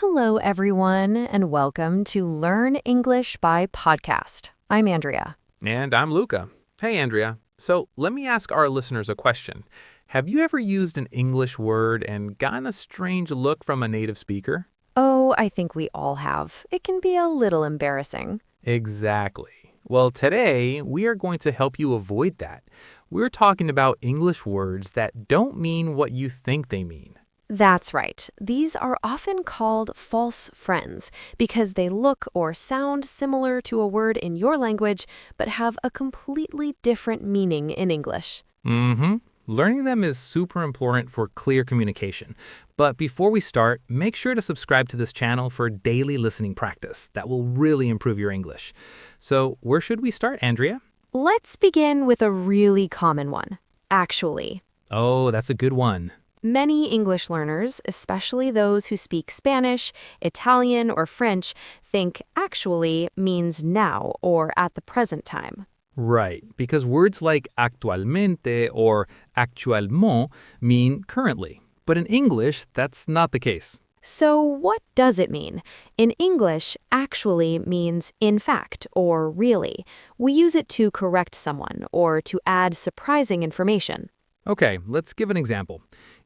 Hello, everyone, and welcome to Learn English by Podcast. I'm Andrea. And I'm Luca. Hey, Andrea. So let me ask our listeners a question. Have you ever used an English word and gotten a strange look from a native speaker? Oh, I think we all have. It can be a little embarrassing. Exactly. Well, today we are going to help you avoid that. We're talking about English words that don't mean what you think they mean. That's right. These are often called false friends because they look or sound similar to a word in your language but have a completely different meaning in English. Mm-hmm. Learning them is super important for clear communication. But before we start, make sure to subscribe to this channel for daily listening practice. That will really improve your English. So where should we start, Andrea? Let's begin with a really common one. Actually. Oh, that's a good one. Many English learners, especially those who speak Spanish, Italian, or French, think actually means now or at the present time. Right, because words like actualmente or actuellement mean currently. But in English, that's not the case. So what does it mean? In English, actually means in fact or really. We use it to correct someone or to add surprising information. Okay, let's give an example.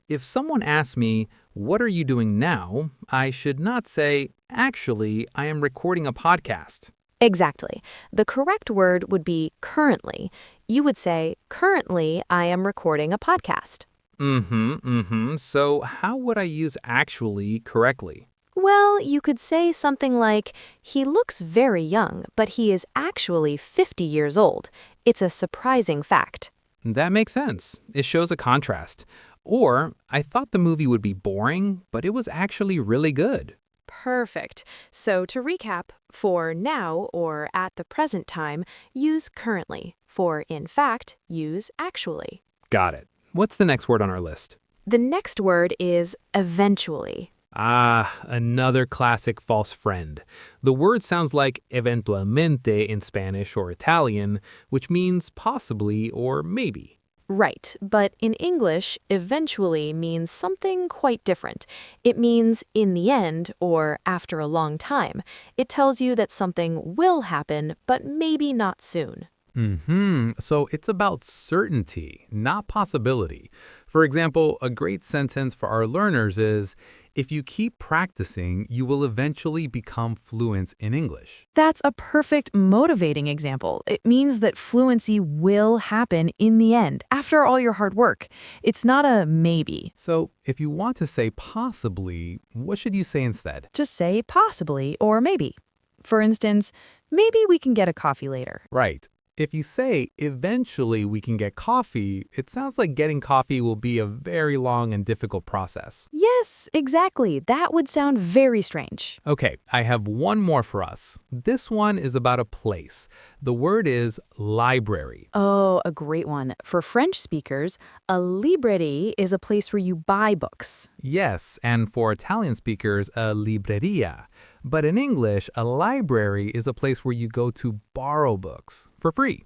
If someone asks me, "What are you doing now?" I should not say, "Actually, I am recording a podcast." Exactly. The correct word would be currently. You would say, currently, I am recording a podcast. So how would I use actually correctly? Well, you could say something like, he looks very young, but he is actually 50 years old. It's a surprising fact. That makes sense. It shows a contrast. Or, I thought the movie would be boring, but it was actually really good. Perfect. So to recap, for now or at the present time, use currently. For in fact, use actually. Got it. What's the next word on our list? The next word is eventually. Ah, another classic false friend. The word sounds like eventualmente in Spanish or Italian, which means possibly or maybe. Right, but in English, eventually means something quite different. It means in the end or after a long time. It tells you that something will happen, but maybe not soon. So it's about certainty, not possibility. For example, a great sentence for our learners is, if you keep practicing, you will eventually become fluent in English. That's a perfect motivating example. It means that fluency will happen in the end, after all your hard work. It's not a maybe. So if you want to say possibly, what should you say instead? Just say possibly or maybe. For instance, maybe we can get a coffee later. Right. If you say, eventually we can get coffee, it sounds like getting coffee will be a very long and difficult process. Yes, exactly. That would sound very strange. Okay, I have one more for us. This one is about a place. The word is library. Oh, a great one. For French speakers, a librairie is a place where you buy books. Yes, and for Italian speakers, a libreria. But in English, a library is a place where you go to borrow books for free.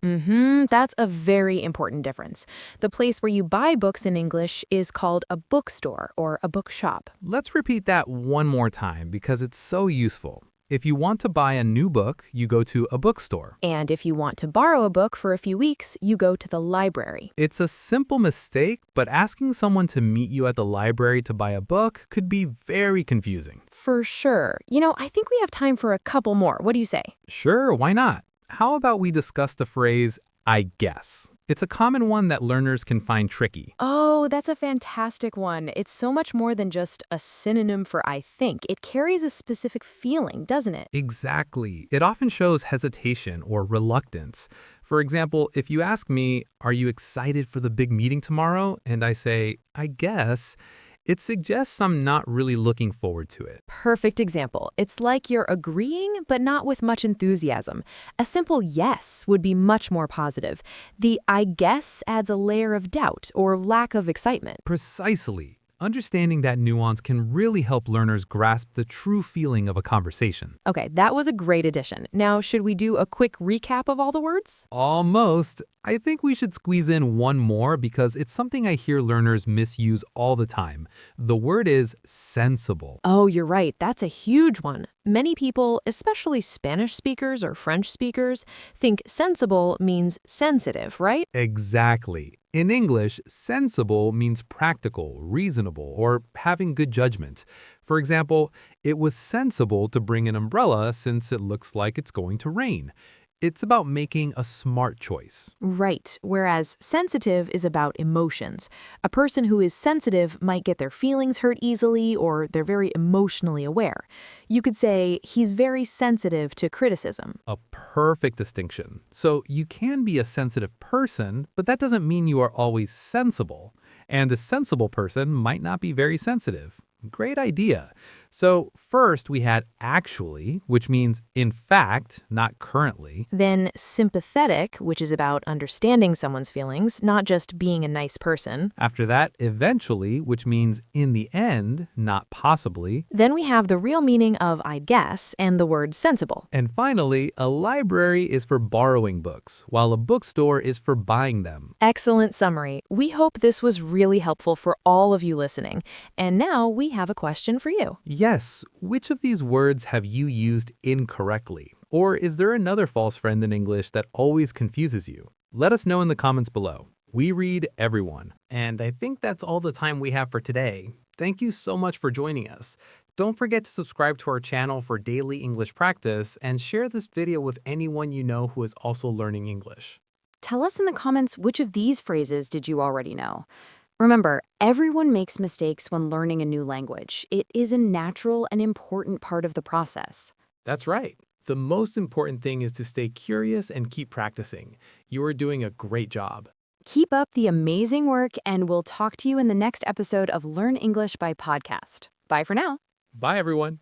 That's a very important difference. The place where you buy books in English is called a bookstore or a bookshop. Let's repeat that one more time because it's so useful. If you want to buy a new book, you go to a bookstore. And if you want to borrow a book for a few weeks, you go to the library. It's a simple mistake, but asking someone to meet you at the library to buy a book could be very confusing. For sure. I think we have time for a couple more. What do you say? Sure, why not? How about we discuss the phrase, I guess? It's a common one that learners can find tricky. Oh, that's a fantastic one. It's so much more than just a synonym for I think. It carries a specific feeling, doesn't it? Exactly. It often shows hesitation or reluctance. For example, if you ask me, are you excited for the big meeting tomorrow? And I say, I guess, it suggests I'm not really looking forward to it. Perfect example. It's like you're agreeing, but not with much enthusiasm. A simple yes would be much more positive. The I guess adds a layer of doubt or lack of excitement. Precisely. Understanding that nuance can really help learners grasp the true feeling of a conversation. Okay, that was a great addition. Now, should we do a quick recap of all the words? Almost. I think we should squeeze in one more because it's something I hear learners misuse all the time. The word is sensible. Oh, you're right. That's a huge one. Many people, especially Spanish speakers or French speakers, think sensible means sensitive, right? Exactly. In English, sensible means practical, reasonable, or having good judgment. For example, it was sensible to bring an umbrella since it looks like it's going to rain. It's about making a smart choice. Right, whereas sensitive is about emotions. A person who is sensitive might get their feelings hurt easily or they're very emotionally aware. You could say he's very sensitive to criticism. A perfect distinction. So you can be a sensitive person, but that doesn't mean you are always sensible. And a sensible person might not be very sensitive. Great idea. So first we had actually, which means in fact, not currently. Then sympathetic, which is about understanding someone's feelings, not just being a nice person. After that, eventually, which means in the end, not possibly. Then we have the real meaning of I guess and the word sensible. And finally, a library is for borrowing books, while a bookstore is for buying them. Excellent summary. We hope this was really helpful for all of you listening. And now we have a question for you. Yes, which of these words have you used incorrectly? Or is there another false friend in English that always confuses you? Let us know in the comments below. We read everyone. And I think that's all the time we have for today. Thank you so much for joining us. Don't forget to subscribe to our channel for daily English practice and share this video with anyone you know who is also learning English. Tell us in the comments which of these phrases did you already know. Remember, everyone makes mistakes when learning a new language. It is a natural and important part of the process. That's right. The most important thing is to stay curious and keep practicing. You are doing a great job. Keep up the amazing work, and we'll talk to you in the next episode of Learn English by Podcast. Bye for now. Bye, everyone.